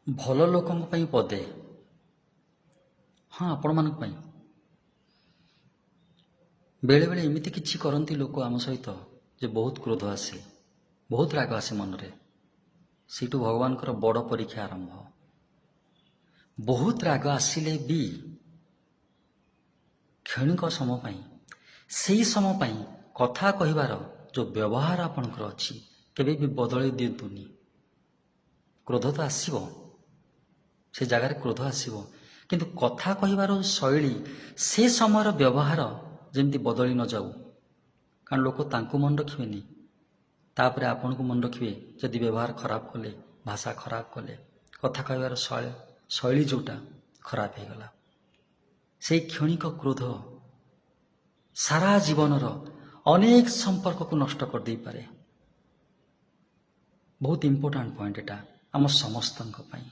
ଭଲ ଲୋକଙ୍କ ପାଇଁ ପଦେ, ହଁ ଆପଣମାନଙ୍କ ପାଇଁ। ବେଳେବେଳେ ଏମିତି କିଛି କରନ୍ତି ଲୋକ ଆମ ସହିତ ଯେ ବହୁତ କ୍ରୋଧ ଆସେ, ବହୁତ ରାଗ ଆସେ ମନରେ। ସେଇଠୁ ଭଗବାନଙ୍କର ବଡ଼ ପରୀକ୍ଷା ଆରମ୍ଭ। ବହୁତ ରାଗ ଆସିଲେ ବି କ୍ଷଣିକ ସମୟ ପାଇଁ, ସେଇ ସମୟ ପାଇଁ କଥା କହିବାର ଯେଉଁ ବ୍ୟବହାର ଆପଣଙ୍କର ଅଛି କେବେ ବି ବଦଳେଇ ଦିଅନ୍ତୁନି। କ୍ରୋଧ ତ ଆସିବ, ସେ ଜାଗାରେ କ୍ରୋଧ ଆସିବ, କିନ୍ତୁ କଥା କହିବାର ଶୈଳୀ, ସେ ସମୟର ବ୍ୟବହାର ଯେମିତି ବଦଳି ନ ଯାଉ। କାରଣ ଲୋକ ତାଙ୍କୁ ମନେ ରଖିବେନି, ତାପରେ ଆପଣଙ୍କୁ ମନେ ରଖିବେ ଯଦି ବ୍ୟବହାର ଖରାପ କଲେ, ଭାଷା ଖରାପ କଲେ, କଥା କହିବାର ଶୈଳୀ ଯେଉଁଟା ଖରାପ ହେଇଗଲା। ସେଇ କ୍ଷଣିକ କ୍ରୋଧ ସାରା ଜୀବନର ଅନେକ ସମ୍ପର୍କକୁ ନଷ୍ଟ କରିଦେଇପାରେ। ବହୁତ ଇମ୍ପୋର୍ଟାଣ୍ଟ ପଏଣ୍ଟ ଏଟା ଆମ ସମସ୍ତଙ୍କ ପାଇଁ।